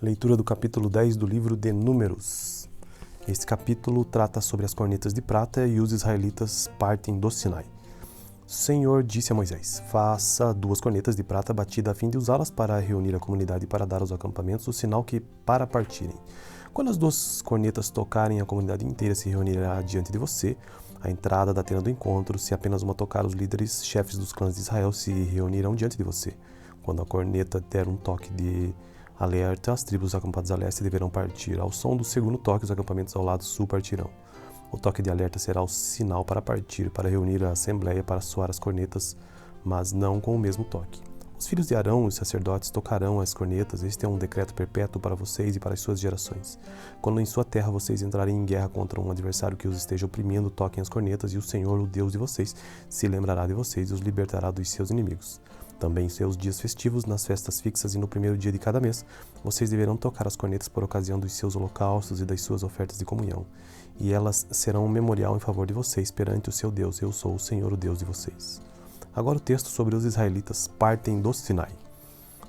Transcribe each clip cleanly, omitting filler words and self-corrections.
Leitura do capítulo 10 do livro de Números. Este capítulo trata sobre as cornetas de prata e os israelitas partem do Sinai. O Senhor disse a Moisés: faça 2 cornetas de prata batida a fim de usá-las para reunir a comunidade e para dar aos acampamentos o sinal que para partirem. Quando as 2 cornetas tocarem, a comunidade inteira se reunirá diante de você. À entrada da tenda do encontro, se apenas uma tocar, os líderes, chefes dos clãs de Israel se reunirão diante de você. Quando a corneta der um toque de alerta, as tribos acampadas a leste deverão partir. Ao som do segundo toque, os acampamentos ao lado sul partirão. O toque de alerta será o sinal para partir, para reunir a assembleia, para soar as cornetas, mas não com o mesmo toque. Os filhos de Arão, os sacerdotes, tocarão as cornetas. Este é um decreto perpétuo para vocês e para as suas gerações. Quando em sua terra vocês entrarem em guerra contra um adversário que os esteja oprimindo, toquem as cornetas, e o Senhor, o Deus de vocês, se lembrará de vocês e os libertará dos seus inimigos. Também em seus dias festivos, nas festas fixas e no primeiro dia de cada mês, vocês deverão tocar as cornetas por ocasião dos seus holocaustos e das suas ofertas de comunhão. E elas serão um memorial em favor de vocês perante o seu Deus. Eu sou o Senhor, o Deus de vocês. Agora o texto sobre os israelitas partem do Sinai.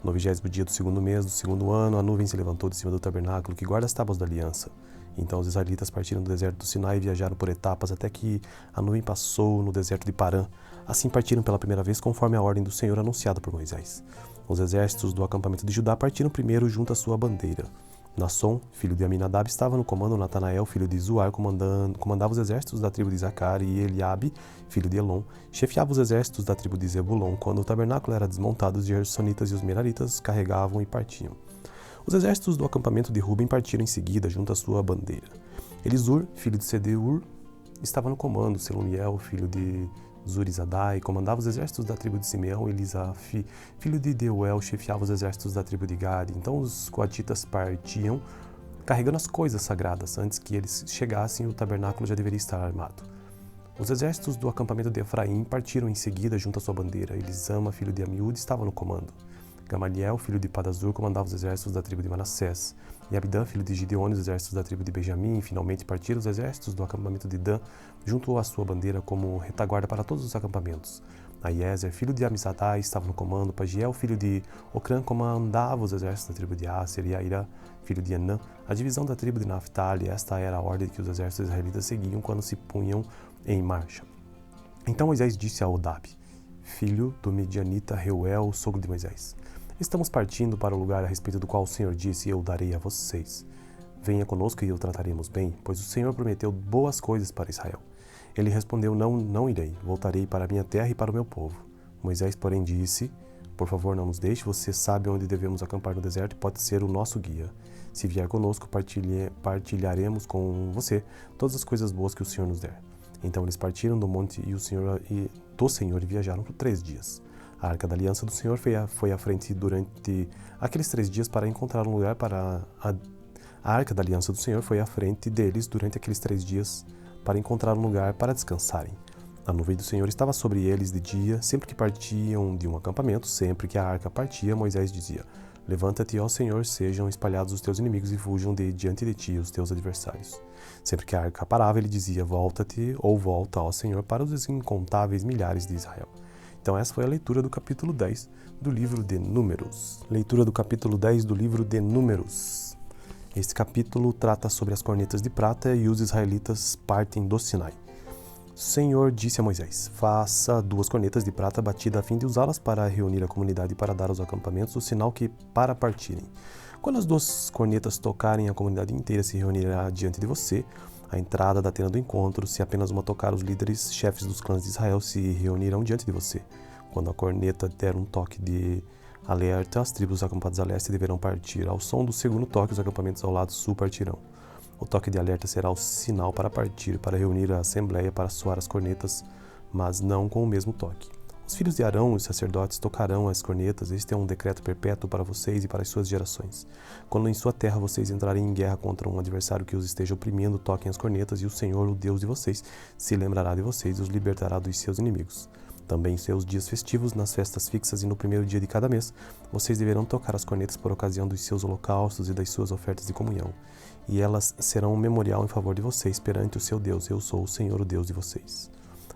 No 20º dia do 2º mês do 2º ano, a nuvem se levantou de cima do tabernáculo que guarda as tábuas da aliança. Então os israelitas partiram do deserto do Sinai e viajaram por etapas até que a nuvem passou no deserto de Parã. Assim partiram pela primeira vez conforme a ordem do Senhor anunciada por Moisés. Os exércitos do acampamento de Judá partiram primeiro junto à sua bandeira. Nasson, filho de Aminadab, estava no comando. Natanael, filho de Zuar, comandava os exércitos da tribo de Zacar, e Eliabe, filho de Elon, chefiava os exércitos da tribo de Zebulon. Quando o tabernáculo era desmontado, os gersonitas e os meraritas carregavam e partiam. Os exércitos do acampamento de Ruben partiram em seguida, junto à sua bandeira. Elisur, filho de Sedeur, estava no comando. Selumiel, filho de Zurizadai, comandava os exércitos da tribo de Simeão. Elisaf, filho de Deuel, chefiava os exércitos da tribo de Gade. Então os coatitas partiam, carregando as coisas sagradas. Antes que eles chegassem, o tabernáculo já deveria estar armado. Os exércitos do acampamento de Efraim partiram em seguida, junto à sua bandeira. Elisama, filho de Amiúde, estava no comando. Gamaliel, filho de Padazur, comandava os exércitos da tribo de Manassés. E Abidã, filho de Gideone, os exércitos da tribo de Benjamim. Finalmente partiram os exércitos do acampamento de Dan, junto à sua bandeira, como retaguarda para todos os acampamentos. Aiezer, filho de Amizadai, estava no comando. Pagiel, filho de Ocrã, comandava os exércitos da tribo de Aser. E Aira, filho de Anã, a divisão da tribo de Naphtali. Esta era a ordem que os exércitos israelitas seguiam quando se punham em marcha. Então Moisés disse a Odab, filho do Midianita Reuel, sogro de Moisés: estamos partindo para o lugar a respeito do qual o Senhor disse: eu darei a vocês. Venha conosco e o trataremos bem, pois o Senhor prometeu boas coisas para Israel. Ele respondeu: não irei, voltarei para a minha terra e para o meu povo. Moisés, porém, disse: por favor, não nos deixe, você sabe onde devemos acampar no deserto e pode ser o nosso guia. Se vier conosco, partilharemos com você todas as coisas boas que o Senhor nos der. Então eles partiram do monte do Senhor e viajaram por 3 dias. A Arca da Aliança do Senhor foi à frente durante aqueles 3 dias para encontrar um lugar para... A Arca da Aliança do Senhor foi à frente deles durante aqueles 3 dias para encontrar um lugar para descansarem. A nuvem do Senhor estava sobre eles de dia, sempre que partiam de um acampamento. Sempre que a arca partia, Moisés dizia: levanta-te, ó Senhor, sejam espalhados os teus inimigos e fujam de diante de ti os teus adversários. Sempre que a arca parava, ele dizia: volta-te, ou volta, ó Senhor, para os incontáveis milhares de Israel. Então essa foi a leitura do capítulo 10 do livro de Números. Leitura do capítulo 10 do livro de Números. Este capítulo trata sobre as cornetas de prata e os israelitas partem do Sinai. O Senhor disse a Moisés: faça 2 cornetas de prata batida a fim de usá-las para reunir a comunidade e para dar aos acampamentos o sinal que para partirem. Quando as 2 cornetas tocarem, a comunidade inteira se reunirá diante de você. À entrada da tenda do encontro, se apenas uma tocar, os líderes, chefes dos clãs de Israel se reunirão diante de você. Quando a corneta der um toque de alerta, as tribos acampadas a leste deverão partir. Ao som do segundo toque, os acampamentos ao lado sul partirão. O toque de alerta será o sinal para partir, para reunir a assembleia, para soar as cornetas, mas não com o mesmo toque. Os filhos de Arão, os sacerdotes, tocarão as cornetas. Este é um decreto perpétuo para vocês e para as suas gerações. Quando em sua terra vocês entrarem em guerra contra um adversário que os esteja oprimindo, toquem as cornetas, e o Senhor, o Deus de vocês, se lembrará de vocês e os libertará dos seus inimigos. Também em seus dias festivos, nas festas fixas e no primeiro dia de cada mês, vocês deverão tocar as cornetas por ocasião dos seus holocaustos e das suas ofertas de comunhão. E elas serão um memorial em favor de vocês perante o seu Deus. Eu sou o Senhor, o Deus de vocês.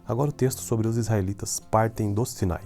Agora o texto sobre os israelitas partem do Sinai.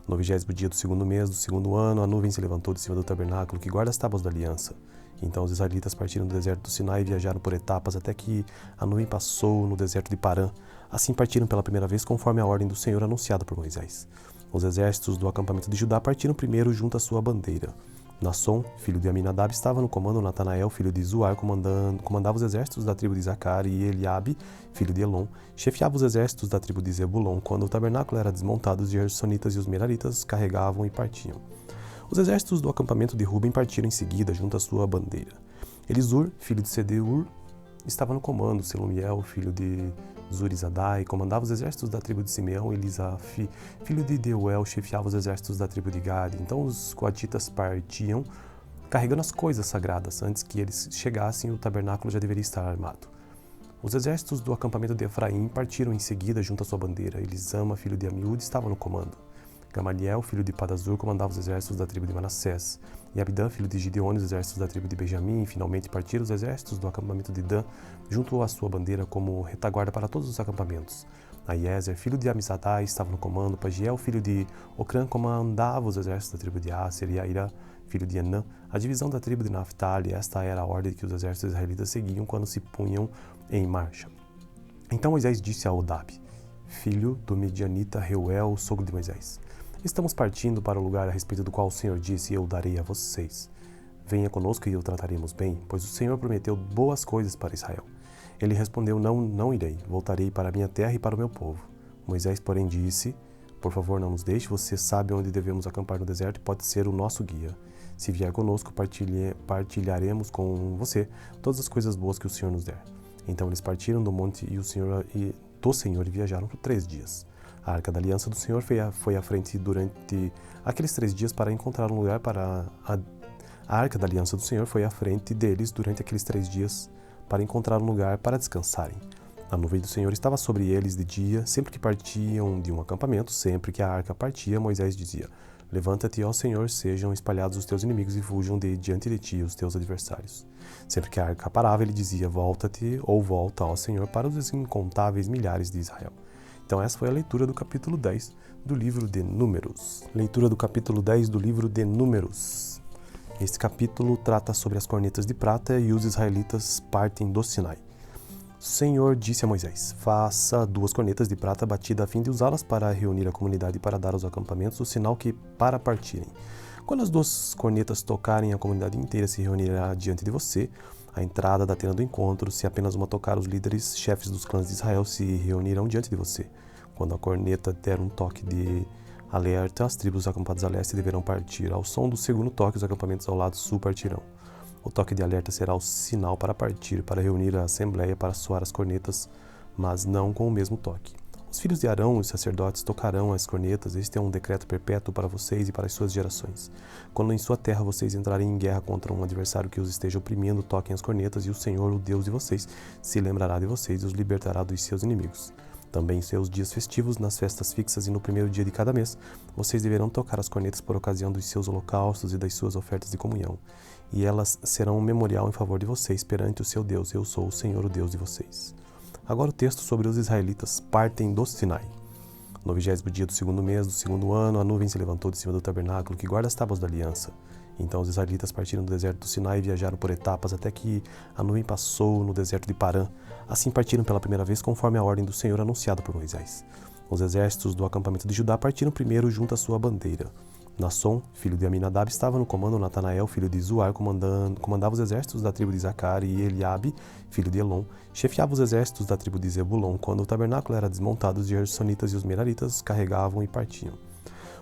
No 20º dia do segundo mês do segundo ano, a nuvem se levantou de cima do tabernáculo que guarda as tábuas da aliança. Então os israelitas partiram do deserto do Sinai e viajaram por etapas até que a nuvem passou no deserto de Parã. Assim partiram pela primeira vez conforme a ordem do Senhor anunciada por Moisés. Os exércitos do acampamento de Judá partiram primeiro junto à sua bandeira. Nasson, filho de Aminadab, estava no comando. Natanael, filho de Zuar, comandava os exércitos da tribo de Zacar, e Eliabe, filho de Elon, chefiava os exércitos da tribo de Zebulon. Quando o tabernáculo era desmontado, os gersonitas e os meraritas carregavam e partiam. Os exércitos do acampamento de Ruben partiram em seguida junto à sua bandeira. Elisur, filho de Sedeur, estava no comando. Selumiel, filho de Zurizadai, comandava os exércitos da tribo de Simeão. Elisaf, filho de Deuel, chefiava os exércitos da tribo de Gade. Então os coatitas partiam, carregando as coisas sagradas. Antes que eles chegassem, o tabernáculo já deveria estar armado. Os exércitos do acampamento de Efraim partiram em seguida junto à sua bandeira. Elisama, filho de Amiúde, estava no comando. Gamaliel, filho de Padazur, comandava os exércitos da tribo de Manassés. E Abidã, filho de Gideone, os exércitos da tribo de Benjamim. E finalmente partiram os exércitos do acampamento de Dan, junto à sua bandeira como retaguarda para todos os acampamentos. Aiezer, filho de Amizadai, estava no comando. Pagiel, filho de Ocrã, comandava os exércitos da tribo de Aser. E Aira, filho de Enã, a divisão da tribo de Naphtali. Esta era a ordem que os exércitos israelitas seguiam quando se punham em marcha. Então Moisés disse a Odab, filho do Midianita Reuel, sogro de Moisés: estamos partindo para o lugar a respeito do qual o Senhor disse: eu darei a vocês. Venha conosco e o trataremos bem, pois o Senhor prometeu boas coisas para Israel. Ele respondeu: não irei, voltarei para a minha terra e para o meu povo. Moisés, porém, disse: por favor, não nos deixe, você sabe onde devemos acampar no deserto e pode ser o nosso guia. Se vier conosco, partilharemos com você todas as coisas boas que o Senhor nos der. Então eles partiram do monte do Senhor e viajaram por 3 dias. A Arca da Aliança do Senhor foi à frente durante aqueles 3 dias para encontrar um lugar para... A Arca da Aliança do Senhor foi à frente deles durante aqueles 3 dias para encontrar um lugar para descansarem. A nuvem do Senhor estava sobre eles de dia, sempre que partiam de um acampamento. Sempre que a arca partia, Moisés dizia: levanta-te, ó Senhor, sejam espalhados os teus inimigos e fujam diante de ti os teus adversários. Sempre que a arca parava, ele dizia: volta-te, ou volta, ó Senhor, para os incontáveis milhares de Israel. Então essa foi a leitura do capítulo 10 do livro de Números. Leitura do capítulo 10 do livro de Números. Este capítulo trata sobre as cornetas de prata e os israelitas partem do Sinai. O Senhor disse a Moisés: faça 2 cornetas de prata batida a fim de usá-las para reunir a comunidade e para dar aos acampamentos o sinal que para partirem. Quando as 2 cornetas tocarem, a comunidade inteira se reunirá diante de você. À entrada da tenda do encontro, se apenas uma tocar, os líderes, chefes dos clãs de Israel se reunirão diante de você. Quando a corneta der um toque de alerta, as tribos acampadas a leste deverão partir. Ao som do segundo toque, os acampamentos ao lado sul partirão. O toque de alerta será o sinal para partir, para reunir a assembleia para soar as cornetas, mas não com o mesmo toque. Os filhos de Arão, os sacerdotes, tocarão as cornetas. Este é um decreto perpétuo para vocês e para as suas gerações. Quando em sua terra vocês entrarem em guerra contra um adversário que os esteja oprimindo, toquem as cornetas, e o Senhor, o Deus de vocês, se lembrará de vocês e os libertará dos seus inimigos. Também em seus dias festivos, nas festas fixas e no primeiro dia de cada mês, vocês deverão tocar as cornetas por ocasião dos seus holocaustos e das suas ofertas de comunhão. E elas serão um memorial em favor de vocês perante o seu Deus. Eu sou o Senhor, o Deus de vocês. Agora o texto sobre os israelitas partem do Sinai. No 20º dia do segundo mês do segundo ano, a nuvem se levantou de cima do tabernáculo que guarda as tábuas da aliança. Então os israelitas partiram do deserto do Sinai e viajaram por etapas até que a nuvem passou no deserto de Parã. Assim partiram pela primeira vez conforme a ordem do Senhor anunciada por Moisés. Os exércitos do acampamento de Judá partiram primeiro junto à sua bandeira. Nasson, filho de Aminadab, estava no comando. Natanael, filho de Zuar, comandava os exércitos da tribo de Zacar, e Eliabe, filho de Elon, chefiava os exércitos da tribo de Zebulon. Quando o tabernáculo era desmontado, os gersonitas e os meraritas carregavam e partiam.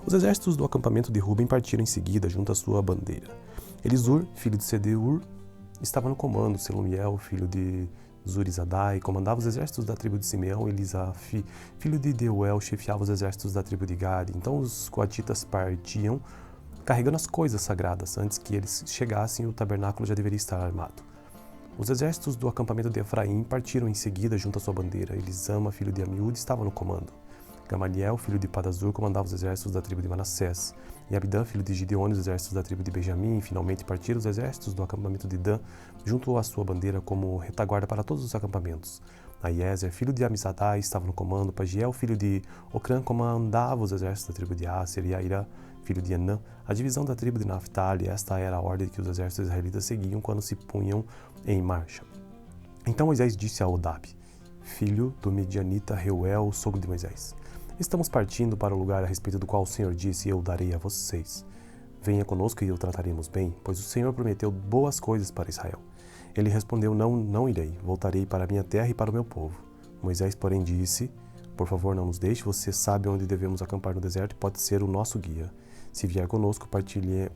Os exércitos do acampamento de Ruben partiram em seguida junto à sua bandeira. Elisur, filho de Sedeur, estava no comando. Selumiel, filho de Zurizadai, comandava os exércitos da tribo de Simeão. Elisaf, filho de Deuel, chefiava os exércitos da tribo de Gade. Então os coatitas partiam, carregando as coisas sagradas. Antes que eles chegassem, o tabernáculo já deveria estar armado. Os exércitos do acampamento de Efraim partiram em seguida junto à sua bandeira. Elisama, filho de Amiúde, estava no comando. Gamaliel, filho de Padazur, comandava os exércitos da tribo de Manassés. E Abidã, filho de Gideone, os exércitos da tribo de Benjamim. E finalmente partiram os exércitos do acampamento de Dan, junto à sua bandeira como retaguarda para todos os acampamentos. Aiezer, filho de Amizadai, estava no comando. Pagiel, filho de Ocrã, comandava os exércitos da tribo de Aser. E Aira, filho de Enã, a divisão da tribo de Naphtali. Esta era a ordem que os exércitos israelitas seguiam quando se punham em marcha. Então Moisés disse a Odab, filho do Midianita Reuel, sogro de Moisés: estamos partindo para o lugar a respeito do qual o Senhor disse: eu darei a vocês. Venha conosco e o trataremos bem, pois o Senhor prometeu boas coisas para Israel. Ele respondeu: não irei, voltarei para a minha terra e para o meu povo. Moisés, porém, disse: por favor, não nos deixe, você sabe onde devemos acampar no deserto e pode ser o nosso guia. Se vier conosco,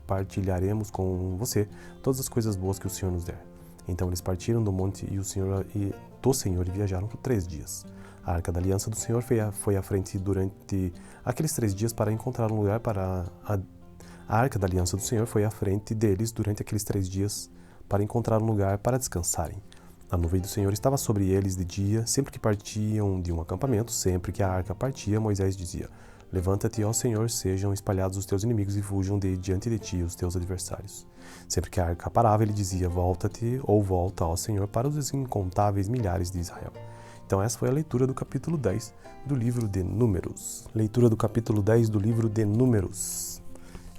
partilharemos com você todas as coisas boas que o Senhor nos der. Então eles partiram do monte do Senhor e viajaram por 3 dias. A Arca da Aliança do Senhor foi à frente durante aqueles 3 dias para encontrar um lugar para... A Arca da Aliança do Senhor foi à frente deles durante aqueles 3 dias para encontrar um lugar para descansarem. A nuvem do Senhor estava sobre eles de dia, sempre que partiam de um acampamento. Sempre que a arca partia, Moisés dizia: levanta-te, ó Senhor, sejam espalhados os teus inimigos e fujam diante de ti os teus adversários. Sempre que a arca parava, ele dizia: volta-te, ou volta, ó Senhor, para os incontáveis milhares de Israel. Então essa foi a leitura do capítulo 10 do livro de Números. Leitura do capítulo 10 do livro de Números.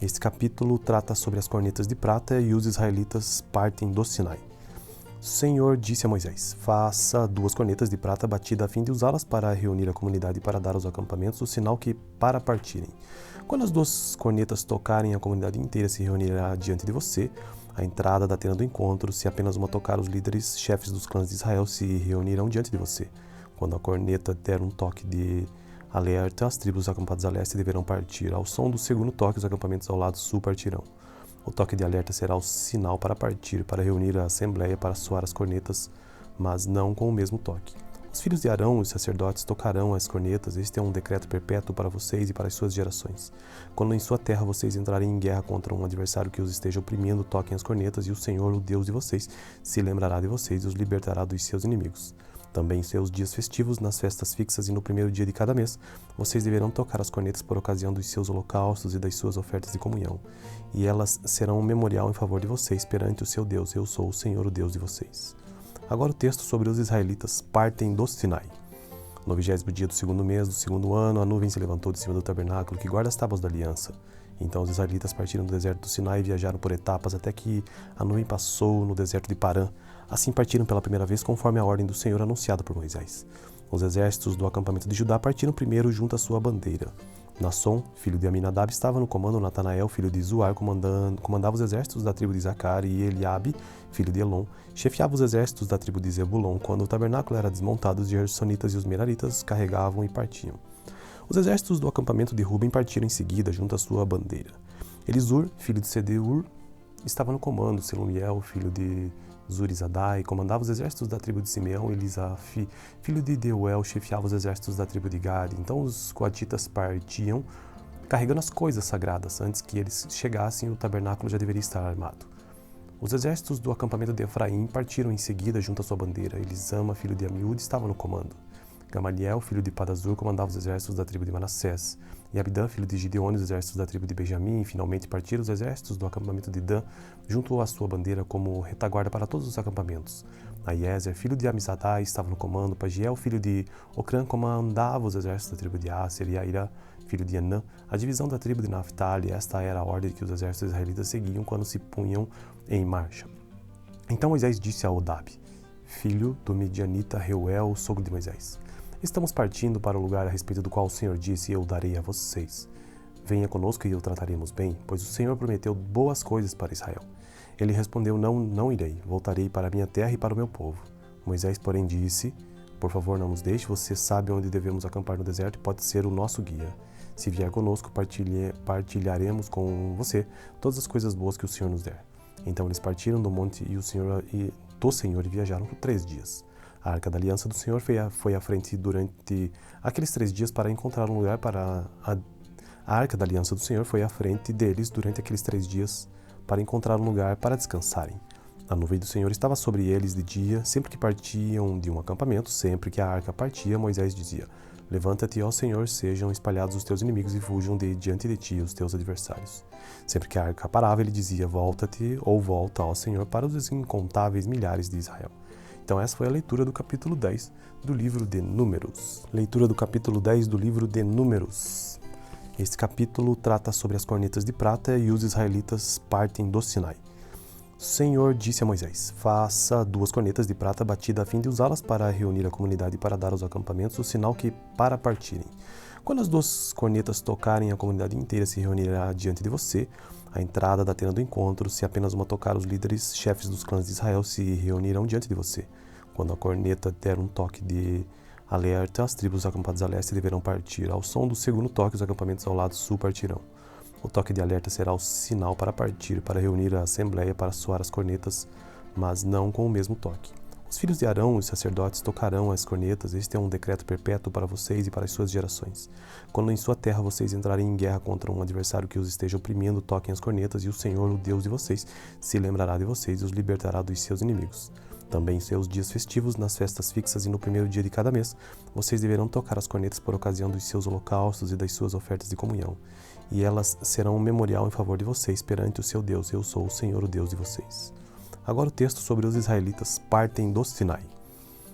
Este capítulo trata sobre as cornetas de prata e os israelitas partem do Sinai. O Senhor disse a Moisés: faça 2 cornetas de prata batida a fim de usá-las para reunir a comunidade e para dar aos acampamentos o sinal que para partirem. Quando as 2 cornetas tocarem, a comunidade inteira se reunirá diante de você. À entrada da tenda do encontro, se apenas uma tocar, os líderes, chefes dos clãs de Israel se reunirão diante de você. Quando a corneta der um toque de alerta, as tribos acampadas a leste deverão partir. Ao som do segundo toque, os acampamentos ao lado sul partirão. O toque de alerta será o sinal para partir, para reunir a assembleia para soar as cornetas, mas não com o mesmo toque. Os filhos de Arão, os sacerdotes, tocarão as cornetas. Este é um decreto perpétuo para vocês e para as suas gerações. Quando em sua terra vocês entrarem em guerra contra um adversário que os esteja oprimindo, toquem as cornetas, e o Senhor, o Deus de vocês, se lembrará de vocês e os libertará dos seus inimigos. Também em seus dias festivos, nas festas fixas e no primeiro dia de cada mês, vocês deverão tocar as cornetas por ocasião dos seus holocaustos e das suas ofertas de comunhão, e elas serão um memorial em favor de vocês perante o seu Deus. Eu sou o Senhor, o Deus de vocês. Agora o texto sobre os israelitas partem do Sinai. No 20º dia do 2º mês do 2º ano, a nuvem se levantou de cima do tabernáculo que guarda as tábuas da aliança. Então os israelitas partiram do deserto do Sinai e viajaram por etapas até que a nuvem passou no deserto de Parã. Assim partiram pela primeira vez conforme a ordem do Senhor anunciada por Moisés. Os exércitos do acampamento de Judá partiram primeiro junto à sua bandeira. Nasson, filho de Aminadab, estava no comando. Natanael, filho de Zuar, comandava os exércitos da tribo de Zacar, e Eliabe, filho de Elon, chefiava os exércitos da tribo de Zebulon. Quando o tabernáculo era desmontado, os gersonitas e os meraritas carregavam e partiam. Os exércitos do acampamento de Ruben partiram em seguida, junto à sua bandeira. Elisur, filho de Sedeur, estava no comando. Selumiel, filho de Zurizadai, comandava os exércitos da tribo de Simeão. Elisaf, filho de Deuel, chefiava os exércitos da tribo de Gad. Então os coatitas partiam, carregando as coisas sagradas. Antes que eles chegassem, o tabernáculo já deveria estar armado. Os exércitos do acampamento de Efraim partiram em seguida, junto à sua bandeira. Elisama, filho de Amiúde, estava no comando. Gamaliel, filho de Padazur, comandava os exércitos da tribo de Manassés. E Abidã, filho de Gideone, os exércitos da tribo de Benjamim. E finalmente partiram os exércitos do acampamento de Dan, junto à sua bandeira, como retaguarda para todos os acampamentos. Aiezer, filho de Amizadai, estava no comando. Pagiel, filho de Ocrã, comandava os exércitos da tribo de Aser. E Aira, filho de Enã, a divisão da tribo de Naphtali. Esta era a ordem que os exércitos israelitas seguiam quando se punham em marcha. Então Moisés disse a Odab, filho do Midianita Reuel, sogro de Moisés: estamos partindo para o lugar a respeito do qual o Senhor disse: eu darei a vocês. Venha conosco e o trataremos bem, pois o Senhor prometeu boas coisas para Israel. Ele respondeu: não irei, voltarei para a minha terra e para o meu povo. Moisés, porém, disse: por favor, não nos deixe, você sabe onde devemos acampar no deserto e pode ser o nosso guia. Se vier conosco, partilharemos com você todas as coisas boas que o Senhor nos der. Então eles partiram do monte do Senhor e viajaram por 3 dias. A Arca da Aliança do Senhor foi à frente durante aqueles 3 dias para encontrar um lugar para... A Arca da Aliança do Senhor foi à frente deles durante aqueles 3 dias para encontrar um lugar para descansarem. A nuvem do Senhor estava sobre eles de dia, sempre que partiam de um acampamento. Sempre que a arca partia, Moisés dizia: levanta-te, ó Senhor, sejam espalhados os teus inimigos e fujam diante de ti os teus adversários. Sempre que a arca parava, ele dizia: volta-te, ou volta, ó Senhor, para os incontáveis milhares de Israel. Então essa foi a leitura do capítulo 10 do livro de Números. Leitura do capítulo 10 do livro de Números. Este capítulo trata sobre as cornetas de prata e os israelitas partem do Sinai. O Senhor disse a Moisés: faça 2 cornetas de prata batida a fim de usá-las para reunir a comunidade e para dar aos acampamentos o sinal que para partirem. Quando as 2 cornetas tocarem, a comunidade inteira se reunirá diante de você. À entrada da tenda do encontro, se apenas uma tocar, os líderes, chefes dos clãs de Israel se reunirão diante de você. Quando a corneta der um toque de alerta, as tribos acampadas a leste deverão partir. Ao som do segundo toque, os acampamentos ao lado sul partirão. O toque de alerta será o sinal para partir, para reunir a assembleia para soar as cornetas, mas não com o mesmo toque. Os filhos de Arão, os sacerdotes, tocarão as cornetas. Este é um decreto perpétuo para vocês e para as suas gerações. Quando em sua terra vocês entrarem em guerra contra um adversário que os esteja oprimindo, toquem as cornetas, e o Senhor, o Deus de vocês, se lembrará de vocês e os libertará dos seus inimigos. Também em seus dias festivos, nas festas fixas e no primeiro dia de cada mês, vocês deverão tocar as cornetas por ocasião dos seus holocaustos e das suas ofertas de comunhão. E elas serão um memorial em favor de vocês perante o seu Deus. Eu sou o Senhor, o Deus de vocês. Agora o texto sobre os israelitas partem do Sinai.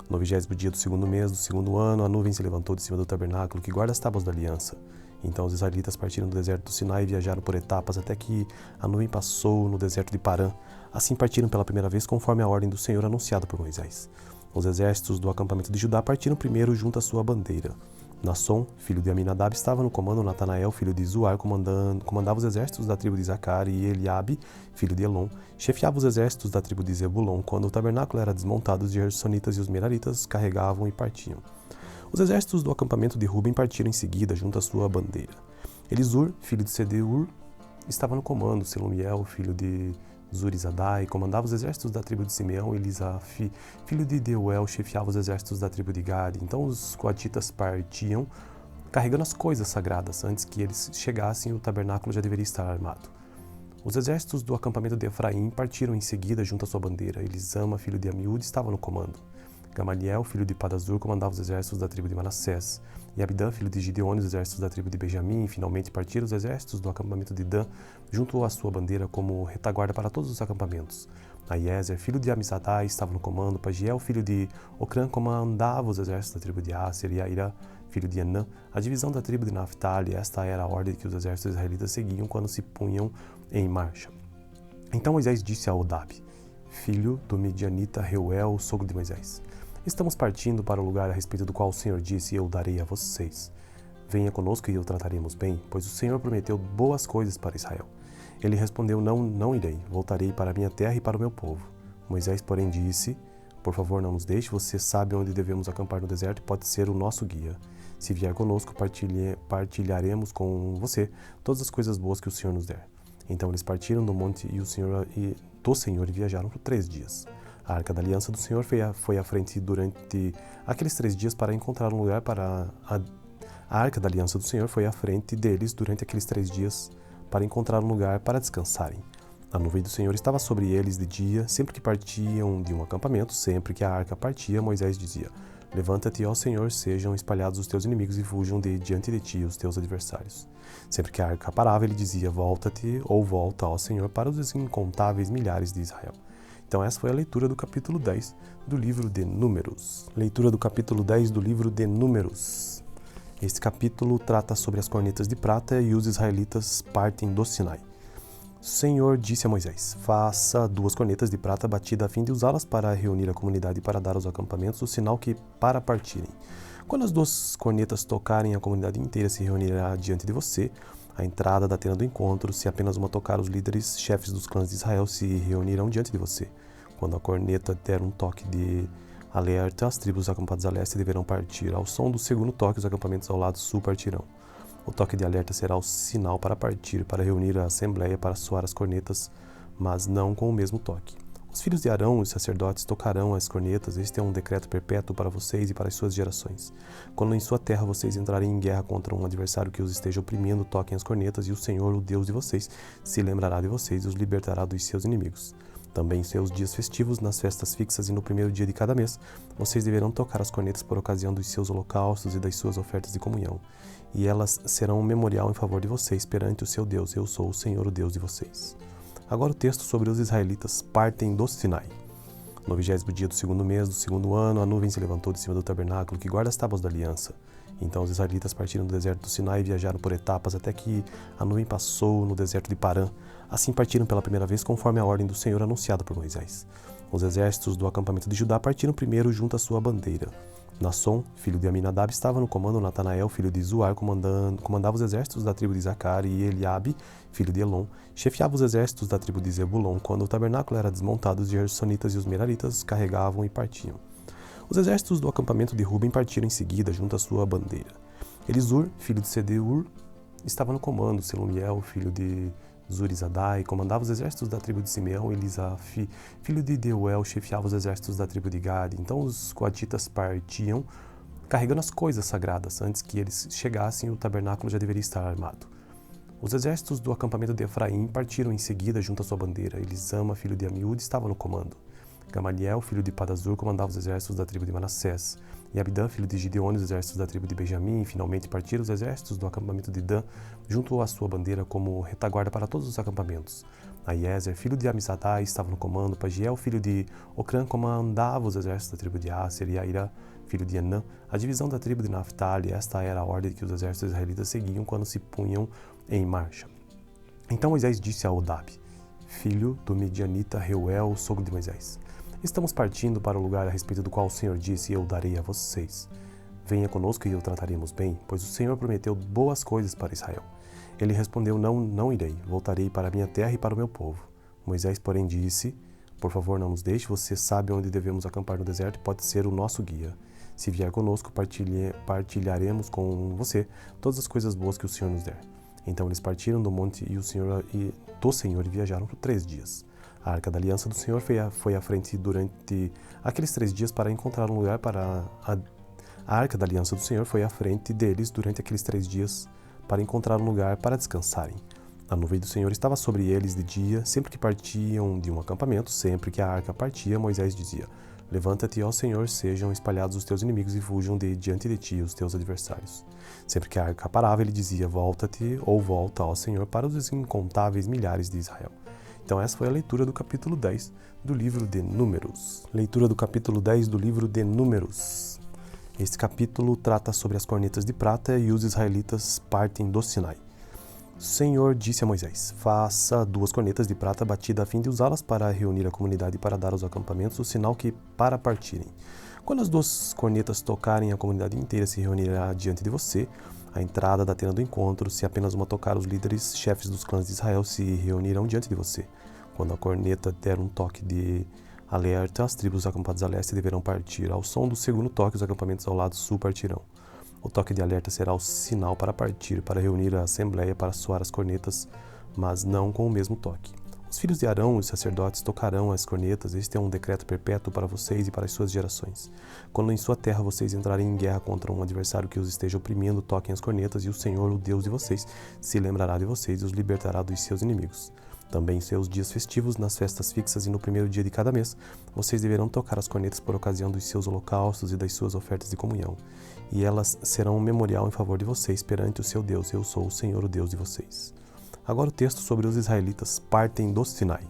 No 20º dia do 2º mês do 2º ano, a nuvem se levantou de cima do tabernáculo que guarda as tábuas da aliança. Então os israelitas partiram do deserto do Sinai e viajaram por etapas até que a nuvem passou no deserto de Parã. Assim partiram pela primeira vez conforme a ordem do Senhor anunciada por Moisés. Os exércitos do acampamento de Judá partiram primeiro junto à sua bandeira. Nasson, filho de Aminadab, estava no comando. Natanael, filho de Zuar, comandava os exércitos da tribo de Zacar, e Eliabe, filho de Elon, chefiava os exércitos da tribo de Zebulon. Quando o tabernáculo era desmontado, os gersonitas e os meraritas carregavam e partiam. Os exércitos do acampamento de Ruben partiram em seguida, junto à sua bandeira. Elisur, filho de Sedeur, estava no comando. Selumiel, filho de Zurizadai, comandava os exércitos da tribo de Simeão. Elisaf, filho de Deuel, chefiava os exércitos da tribo de Gade. Então os coatitas partiam, carregando as coisas sagradas. Antes que eles chegassem, o tabernáculo já deveria estar armado. Os exércitos do acampamento de Efraim partiram em seguida junto à sua bandeira. Elisama, filho de Amiúde, estava no comando. Gamaliel, filho de Padazur, comandava os exércitos da tribo de Manassés. E Abidã, filho de Gideone, os exércitos da tribo de Benjamim. E finalmente partiram os exércitos do acampamento de Dan, junto à sua bandeira como retaguarda para todos os acampamentos. Aiezer, filho de Amizadai, estava no comando. Pagiel, filho de Ocrã, comandava os exércitos da tribo de Aser. E Aira, filho de Anã, a divisão da tribo de Naphtali. Esta era a ordem que os exércitos israelitas seguiam quando se punham em marcha. Então Moisés disse a Odab, filho do Midianita Reuel, sogro de Moisés: estamos partindo para o lugar a respeito do qual o Senhor disse: eu darei a vocês. Venha conosco e o trataremos bem, pois o Senhor prometeu boas coisas para Israel. Ele respondeu: não irei, voltarei para a minha terra e para o meu povo. Moisés, porém, disse: por favor, não nos deixe, você sabe onde devemos acampar no deserto e pode ser o nosso guia. Se vier conosco, partilharemos com você todas as coisas boas que o Senhor nos der. Então eles partiram do monte do Senhor e viajaram por 3 dias. A Arca da Aliança do Senhor foi à frente durante aqueles 3 dias para encontrar um lugar para... A Arca da Aliança do Senhor foi à frente deles durante aqueles 3 dias para encontrar um lugar para descansarem. A nuvem do Senhor estava sobre eles de dia, sempre que partiam de um acampamento. Sempre que a arca partia, Moisés dizia: levanta-te, ó Senhor, sejam espalhados os teus inimigos e fujam diante de ti os teus adversários. Sempre que a arca parava, ele dizia: volta-te, ou volta, ó Senhor, para os incontáveis milhares de Israel. Então essa foi a leitura do capítulo 10 do livro de Números. Leitura do capítulo 10 do livro de Números. Este capítulo trata sobre as cornetas de prata e os israelitas partem do Sinai. O Senhor disse a Moisés: faça 2 cornetas de prata batida a fim de usá-las para reunir a comunidade e para dar aos acampamentos o sinal que para partirem. Quando as 2 cornetas tocarem, a comunidade inteira se reunirá diante de você. À entrada da tenda do encontro, se apenas uma tocar, os líderes, chefes dos clãs de Israel se reunirão diante de você. Quando a corneta der um toque de alerta, as tribos acampadas a leste deverão partir. Ao som do segundo toque, os acampamentos ao lado sul partirão. O toque de alerta será o sinal para partir, para reunir a assembleia para soar as cornetas, mas não com o mesmo toque. Os filhos de Arão, os sacerdotes, tocarão as cornetas. Este é um decreto perpétuo para vocês e para as suas gerações. Quando em sua terra vocês entrarem em guerra contra um adversário que os esteja oprimindo, toquem as cornetas, e o Senhor, o Deus de vocês, se lembrará de vocês e os libertará dos seus inimigos. Também em seus dias festivos, nas festas fixas e no primeiro dia de cada mês, vocês deverão tocar as cornetas por ocasião dos seus holocaustos e das suas ofertas de comunhão. E elas serão um memorial em favor de vocês perante o seu Deus. Eu sou o Senhor, o Deus de vocês. Agora o texto sobre os israelitas partem do Sinai. No 20º dia do segundo mês do segundo ano, a nuvem se levantou de cima do tabernáculo que guarda as tábuas da aliança. Então os israelitas partiram do deserto do Sinai e viajaram por etapas até que a nuvem passou no deserto de Parã. Assim partiram pela primeira vez conforme a ordem do Senhor anunciada por Moisés. Os exércitos do acampamento de Judá partiram primeiro junto à sua bandeira. Nasson, filho de Aminadab, estava no comando. Natanael, filho de Zuar, comandava os exércitos da tribo de Zacar, e Eliabe, filho de Elon, chefiava os exércitos da tribo de Zebulon. Quando o tabernáculo era desmontado, os gersonitas e os meraritas carregavam e partiam. Os exércitos do acampamento de Ruben partiram em seguida junto à sua bandeira. Elisur, filho de Sedeur, estava no comando. Selumiel, filho de Zurizadai, comandava os exércitos da tribo de Simeão. Elisaf, filho de Deuel, chefiava os exércitos da tribo de Gade. Então os coatitas partiam, carregando as coisas sagradas. Antes que eles chegassem, o tabernáculo já deveria estar armado. Os exércitos do acampamento de Efraim partiram em seguida junto à sua bandeira. Elisama, filho de Amiúde, estava no comando. Gamaliel, filho de Padazur, comandava os exércitos da tribo de Manassés. E Abidã, filho de Gideone, os exércitos da tribo de Benjamim. E finalmente partiram os exércitos do acampamento de Dan, junto à sua bandeira como retaguarda para todos os acampamentos. Aiezer, filho de Amizadai, estava no comando. Pagiel, filho de Ocrã, comandava os exércitos da tribo de Aser. E Aira, filho de Anã, a divisão da tribo de Naphtali. Esta era a ordem que os exércitos israelitas seguiam quando se punham em marcha. Então Moisés disse a Odab, filho do Medianita Reuel, sogro de Moisés: estamos partindo para o lugar a respeito do qual o Senhor disse: eu darei a vocês. Venha conosco e o trataremos bem, pois o Senhor prometeu boas coisas para Israel. Ele respondeu: não irei, voltarei para a minha terra e para o meu povo. Moisés, porém, disse: por favor, não nos deixe, você sabe onde devemos acampar no deserto e pode ser o nosso guia. Se vier conosco, partilharemos com você todas as coisas boas que o Senhor nos der. Então eles partiram do monte do Senhor e viajaram por 3 dias. A Arca da Aliança do Senhor foi à frente durante aqueles 3 dias para encontrar um lugar para... A Arca da Aliança do Senhor foi à frente deles durante aqueles 3 dias para encontrar um lugar para descansarem. A nuvem do Senhor estava sobre eles de dia, sempre que partiam de um acampamento. Sempre que a arca partia, Moisés dizia: levanta-te, ó Senhor, sejam espalhados os teus inimigos e fujam diante de ti os teus adversários. Sempre que a arca parava, ele dizia: volta-te, ou volta, ó Senhor, para os incontáveis milhares de Israel. Então essa foi a leitura do capítulo 10 do livro de Números. Leitura do capítulo 10 do livro de Números. Este capítulo trata sobre as cornetas de prata e os israelitas partem do Sinai. O Senhor disse a Moisés: faça 2 cornetas de prata batida a fim de usá-las para reunir a comunidade e para dar aos acampamentos o sinal que para partirem. Quando as 2 cornetas tocarem, a comunidade inteira se reunirá diante de você. À entrada da tenda do encontro, se apenas uma tocar, os líderes, chefes dos clãs de Israel, se reunirão diante de você. Quando a corneta der um toque de alerta, as tribos acampadas a leste deverão partir. Ao som do segundo toque, os acampamentos ao lado sul partirão. O toque de alerta será o sinal para partir, para reunir a assembleia para soar as cornetas, mas não com o mesmo toque. Os filhos de Arão, os sacerdotes, tocarão as cornetas. Este é um decreto perpétuo para vocês e para as suas gerações. Quando em sua terra vocês entrarem em guerra contra um adversário que os esteja oprimindo, toquem as cornetas, e o Senhor, o Deus de vocês, se lembrará de vocês e os libertará dos seus inimigos. Também em seus dias festivos, nas festas fixas e no primeiro dia de cada mês, vocês deverão tocar as cornetas por ocasião dos seus holocaustos e das suas ofertas de comunhão. E elas serão um memorial em favor de vocês perante o seu Deus. Eu sou o Senhor, o Deus de vocês. Agora o texto sobre os israelitas partem do Sinai.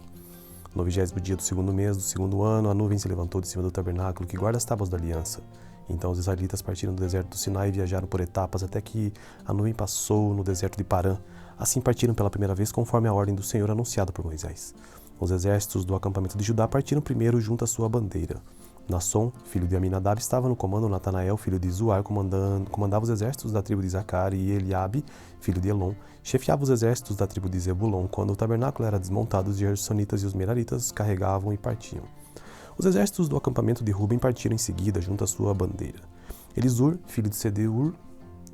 No 20º dia do segundo mês do segundo ano, a nuvem se levantou de cima do tabernáculo que guarda as tábuas da aliança. Então os israelitas partiram do deserto do Sinai e viajaram por etapas até que a nuvem passou no deserto de Parã. Assim partiram pela primeira vez conforme a ordem do Senhor anunciada por Moisés. Os exércitos do acampamento de Judá partiram primeiro junto à sua bandeira. Nasson, filho de Aminadab, estava no comando. Natanael, filho de Zuar, comandava os exércitos da tribo de Zacar, e Eliabe, filho de Elon, chefiava os exércitos da tribo de Zebulon. Quando o tabernáculo era desmontado, os gersonitas e os meraritas carregavam e partiam. Os exércitos do acampamento de Ruben partiram em seguida junto à sua bandeira. Elisur, filho de Sedeur,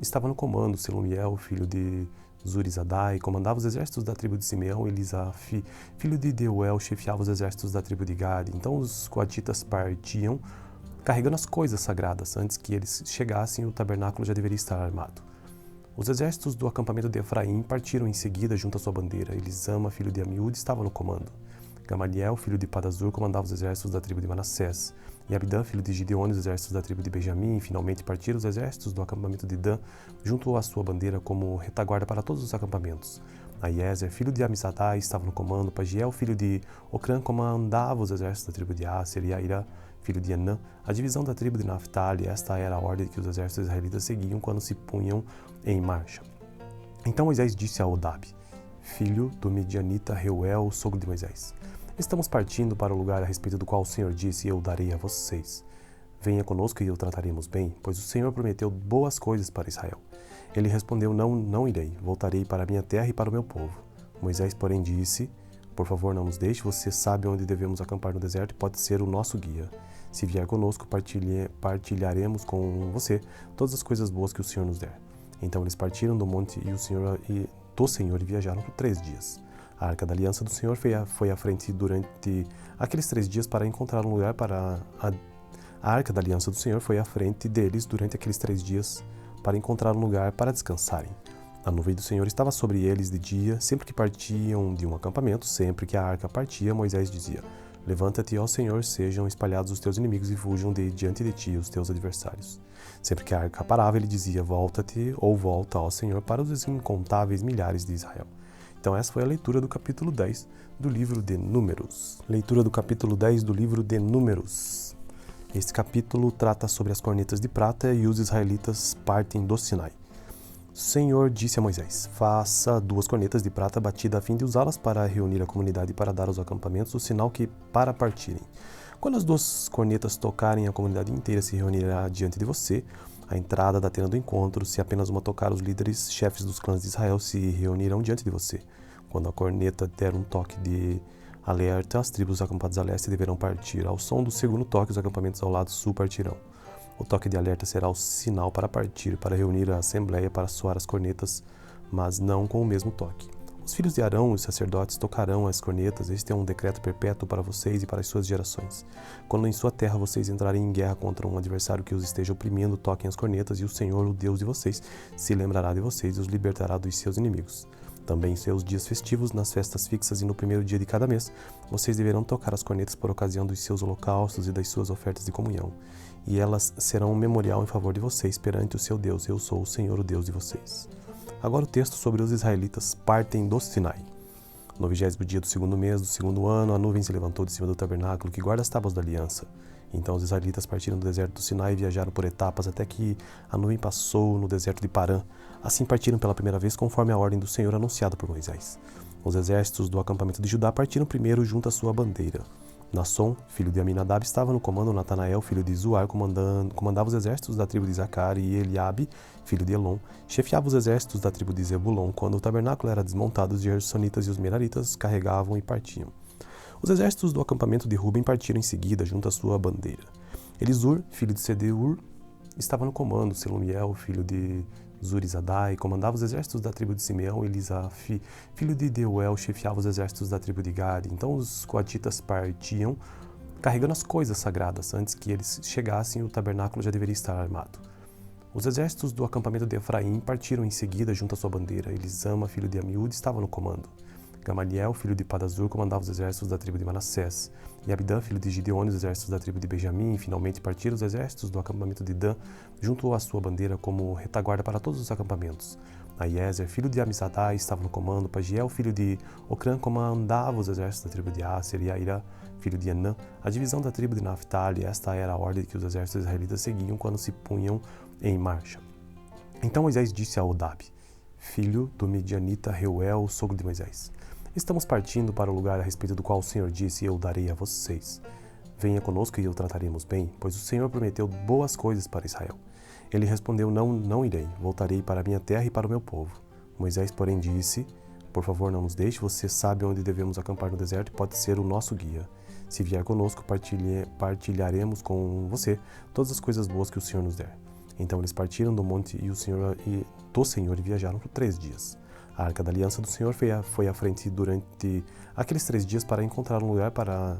estava no comando. Selumiel, filho de Zurizadai, comandava os exércitos da tribo de Simeão. Elisaf, filho de Deuel, chefiava os exércitos da tribo de Gade. Então os coatitas partiam, carregando as coisas sagradas. Antes que eles chegassem, o tabernáculo já deveria estar armado. Os exércitos do acampamento de Efraim partiram em seguida junto à sua bandeira. Elisama, filho de Amiúde, estava no comando. Gamaliel, filho de Padazur, comandava os exércitos da tribo de Manassés. E Abidã, filho de Gideone, os exércitos da tribo de Benjamim. E finalmente partiram os exércitos do acampamento de Dan, junto à sua bandeira como retaguarda para todos os acampamentos. Aiezer, filho de Amissadai, estava no comando. Pagiel, filho de Ocrã, comandava os exércitos da tribo de Aser. E Aira, filho de Enã, a divisão da tribo de Naphtali. Esta era a ordem que os exércitos israelitas seguiam quando se punham em marcha. Então Moisés disse a Odabe, filho do Midianita Reuel, sogro de Moisés: estamos partindo para o lugar a respeito do qual o Senhor disse: eu darei a vocês. Venha conosco e o trataremos bem, pois o Senhor prometeu boas coisas para Israel. Ele respondeu: não irei, voltarei para a minha terra e para o meu povo. Moisés, porém, disse: por favor, não nos deixe, você sabe onde devemos acampar no deserto e pode ser o nosso guia. Se vier conosco, partilharemos com você todas as coisas boas que o Senhor nos der. Então eles partiram do monte do Senhor e viajaram por 3 dias. A Arca da Aliança do Senhor foi à frente durante aqueles 3 dias para encontrar um lugar para... A Arca da Aliança do Senhor foi à frente deles durante aqueles 3 dias para encontrar um lugar para descansarem. A nuvem do Senhor estava sobre eles de dia, sempre que partiam de um acampamento. Sempre que a arca partia, Moisés dizia: levanta-te, ó Senhor, sejam espalhados os teus inimigos e fujam diante de ti os teus adversários. Sempre que a arca parava, ele dizia: volta-te, ou volta, ó Senhor, para os incontáveis milhares de Israel. Então essa foi a leitura do capítulo 10 do livro de Números. Leitura do capítulo 10 do livro de Números. Este capítulo trata sobre as cornetas de prata e os israelitas partem do Sinai. O Senhor disse a Moisés: faça 2 cornetas de prata batida a fim de usá-las para reunir a comunidade e para dar aos acampamentos o sinal que para partirem. Quando as 2 cornetas tocarem, a comunidade inteira se reunirá diante de você. À entrada da tenda do encontro, se apenas uma tocar, os líderes, chefes dos clãs de Israel se reunirão diante de você. Quando a corneta der um toque de alerta, as tribos acampadas a leste deverão partir. Ao som do segundo toque, os acampamentos ao lado sul partirão. O toque de alerta será o sinal para partir, para reunir a assembleia para soar as cornetas, mas não com o mesmo toque. Os filhos de Arão, os sacerdotes, tocarão as cornetas. Este é um decreto perpétuo para vocês e para as suas gerações. Quando em sua terra vocês entrarem em guerra contra um adversário que os esteja oprimindo, toquem as cornetas, e o Senhor, o Deus de vocês, se lembrará de vocês e os libertará dos seus inimigos. Também em seus dias festivos, nas festas fixas e no primeiro dia de cada mês, vocês deverão tocar as cornetas por ocasião dos seus holocaustos e das suas ofertas de comunhão. E elas serão um memorial em favor de vocês perante o seu Deus. Eu sou o Senhor, o Deus de vocês. Agora o texto sobre os israelitas partem do Sinai. No 20º dia do 2º mês do 2º ano, a nuvem se levantou de cima do tabernáculo que guarda as tábuas da aliança. Então os israelitas partiram do deserto do Sinai e viajaram por etapas até que a nuvem passou no deserto de Parã. Assim partiram pela primeira vez conforme a ordem do Senhor anunciada por Moisés. Os exércitos do acampamento de Judá partiram primeiro junto à sua bandeira. Nasson, filho de Aminadab, estava no comando. Natanael, filho de Zuar, comandava os exércitos da tribo de Zacar, e Eliabe, filho de Elon, chefiava os exércitos da tribo de Zebulon. Quando o tabernáculo era desmontado, os gersonitas e os meraritas carregavam e partiam. Os exércitos do acampamento de Ruben partiram em seguida, junto à sua bandeira. Elisur, filho de Sedeur, estava no comando. Selumiel, filho de Zurizadai, comandava os exércitos da tribo de Simeão. Elisaf, filho de Deuel, chefiava os exércitos da tribo de Gade. Então os coatitas partiam, carregando as coisas sagradas. Antes que eles chegassem, o tabernáculo já deveria estar armado. Os exércitos do acampamento de Efraim partiram em seguida, junto à sua bandeira. Elisama, filho de Amiúde, estava no comando. Gamaliel, filho de Padazur, comandava os exércitos da tribo de Manassés. E Abidã, filho de Gideone, os exércitos da tribo de Benjamim. Finalmente partiram os exércitos do acampamento de Dan, junto à sua bandeira, como retaguarda para todos os acampamentos. Aiezer, filho de Amissadai, estava no comando. Pagiel, filho de Ocrã, comandava os exércitos da tribo de Aser. E Aira, filho de Enã, a divisão da tribo de Naphtali. Esta era a ordem que os exércitos israelitas seguiam quando se punham em marcha. Então Moisés disse a Odabe, filho do Midianita Reuel, sogro de Moisés: estamos partindo para o lugar a respeito do qual o Senhor disse: eu darei a vocês. Venha conosco e o trataremos bem, pois o Senhor prometeu boas coisas para Israel. Ele respondeu: não irei, voltarei para a minha terra e para o meu povo. Moisés, porém, disse: por favor, não nos deixe, você sabe onde devemos acampar no deserto e pode ser o nosso guia. Se vier conosco, partilharemos com você todas as coisas boas que o Senhor nos der. Então eles partiram do monte do Senhor e viajaram por 3 dias. A Arca da Aliança do Senhor foi à frente durante aqueles 3 dias para encontrar um lugar para...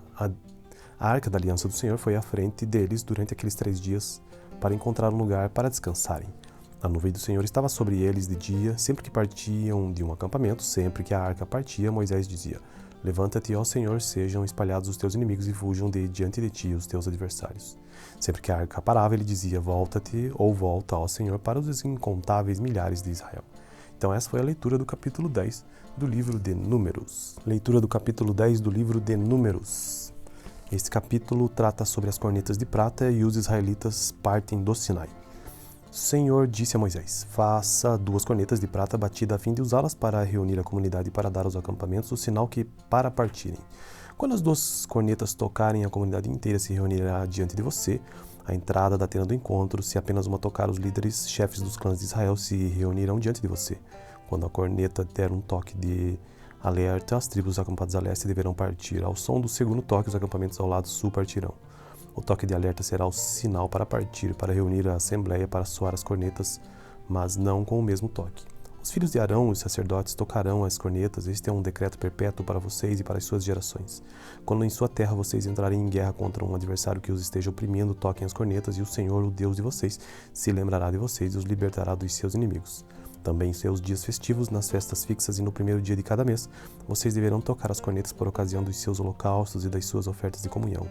A Arca da Aliança do Senhor foi à frente deles durante aqueles 3 dias para encontrar um lugar para descansarem. A nuvem do Senhor estava sobre eles de dia, sempre que partiam de um acampamento. Sempre que a arca partia, Moisés dizia: levanta-te, ó Senhor, sejam espalhados os teus inimigos e fujam diante de ti os teus adversários. Sempre que a arca parava, ele dizia: volta-te, ou volta, ó Senhor, para os incontáveis milhares de Israel. Então essa foi a leitura do capítulo 10 do livro de Números. Leitura do capítulo 10 do livro de Números. Este capítulo trata sobre as cornetas de prata e os israelitas partem do Sinai. O Senhor disse a Moisés: faça 2 cornetas de prata batida a fim de usá-las para reunir a comunidade e para dar aos acampamentos o sinal que para partirem. Quando as 2 cornetas tocarem, a comunidade inteira se reunirá diante de você. À entrada da tenda do encontro, se apenas uma tocar, os líderes, chefes dos clãs de Israel se reunirão diante de você. Quando a corneta der um toque de alerta, as tribos acampadas a leste deverão partir. Ao som do segundo toque, os acampamentos ao lado sul partirão. O toque de alerta será o sinal para partir, para reunir a assembleia para soar as cornetas, mas não com o mesmo toque. Os filhos de Arão, os sacerdotes, tocarão as cornetas. Este é um decreto perpétuo para vocês e para as suas gerações. Quando em sua terra vocês entrarem em guerra contra um adversário que os esteja oprimindo, toquem as cornetas, e o Senhor, o Deus de vocês, se lembrará de vocês e os libertará dos seus inimigos. Também em seus dias festivos, nas festas fixas e no primeiro dia de cada mês, vocês deverão tocar as cornetas por ocasião dos seus holocaustos e das suas ofertas de comunhão.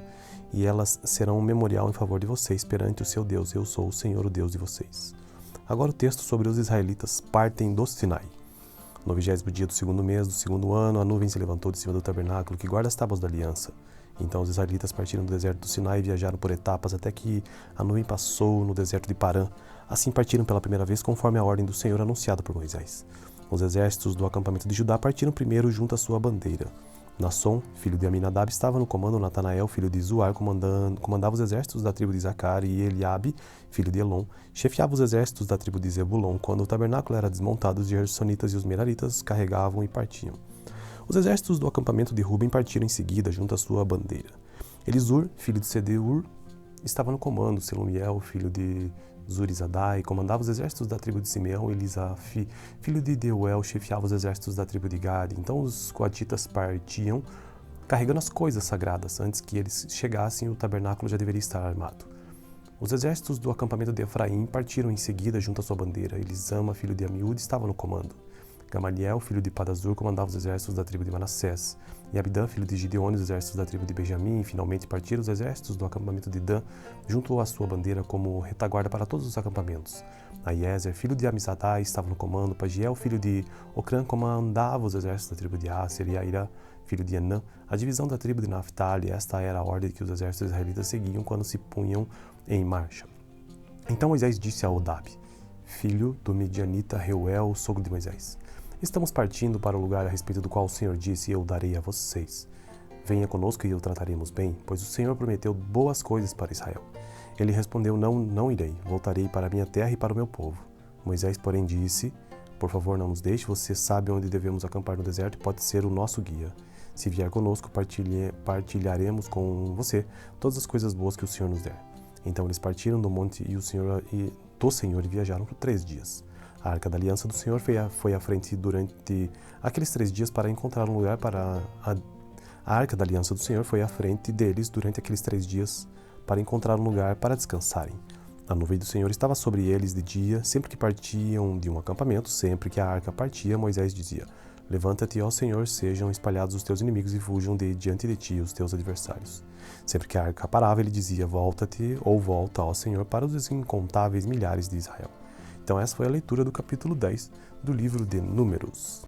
E elas serão um memorial em favor de vocês perante o seu Deus. Eu sou o Senhor, o Deus de vocês. Agora o texto sobre os israelitas partem do Sinai. No 20º dia do 2º mês do 2º ano, a nuvem se levantou de cima do tabernáculo que guarda as tábuas da aliança. Então os israelitas partiram do deserto do Sinai e viajaram por etapas até que a nuvem passou no deserto de Parã. Assim partiram pela primeira vez conforme a ordem do Senhor anunciada por Moisés. Os exércitos do acampamento de Judá partiram primeiro junto à sua bandeira. Nasson, filho de Aminadab, estava no comando. Natanael, filho de Zuar, comandava os exércitos da tribo de Zacar, e Eliabe, filho de Elon, chefiava os exércitos da tribo de Zebulon. Quando o tabernáculo era desmontado, os gersonitas e os meraritas carregavam e partiam. Os exércitos do acampamento de Ruben partiram em seguida, junto à sua bandeira. Elisur, filho de Sedeur, estava no comando. Selumiel, filho de Zurizadai, comandava os exércitos da tribo de Simeão. Elisaf, filho de Deuel, chefiava os exércitos da tribo de Gade. Então os coatitas partiam, carregando as coisas sagradas. Antes que eles chegassem, o tabernáculo já deveria estar armado. Os exércitos do acampamento de Efraim partiram em seguida junto à sua bandeira. Elisama, filho de Amiúde, estava no comando. Gamaliel, filho de Padazur, comandava os exércitos da tribo de Manassés. E Abidã, filho de Gideone, os exércitos da tribo de Benjamim. E finalmente partiram os exércitos do acampamento de Dan, junto à sua bandeira como retaguarda para todos os acampamentos. Aiezer, filho de Amizadai, estava no comando. Pagiel, filho de Ocrã, comandava os exércitos da tribo de Aser. E Aira, filho de Enã, a divisão da tribo de Naphtali. Esta era a ordem que os exércitos israelitas seguiam quando se punham em marcha. Então Moisés disse a Odab, filho do Midianita Reuel, sogro de Moisés: estamos partindo para o lugar a respeito do qual o Senhor disse: eu darei a vocês. Venha conosco e o trataremos bem, pois o Senhor prometeu boas coisas para Israel. Ele respondeu: não irei, voltarei para a minha terra e para o meu povo. Moisés, porém, disse: por favor, não nos deixe, você sabe onde devemos acampar no deserto e pode ser o nosso guia. Se vier conosco, partilharemos com você todas as coisas boas que o Senhor nos der. Então eles partiram do monte do Senhor e viajaram por 3 dias. A Arca da Aliança do Senhor foi à frente durante aqueles 3 dias para encontrar um lugar para... A Arca da Aliança do Senhor foi à frente deles durante aqueles 3 dias para encontrar um lugar para descansarem. A nuvem do Senhor estava sobre eles de dia, sempre que partiam de um acampamento. Sempre que a arca partia, Moisés dizia: levanta-te, ó Senhor, sejam espalhados os teus inimigos e fujam de diante de ti os teus adversários. Sempre que a arca parava, ele dizia: volta-te, ou volta, ó Senhor, para os incontáveis milhares de Israel. Então essa foi a leitura do capítulo 10 do livro de Números.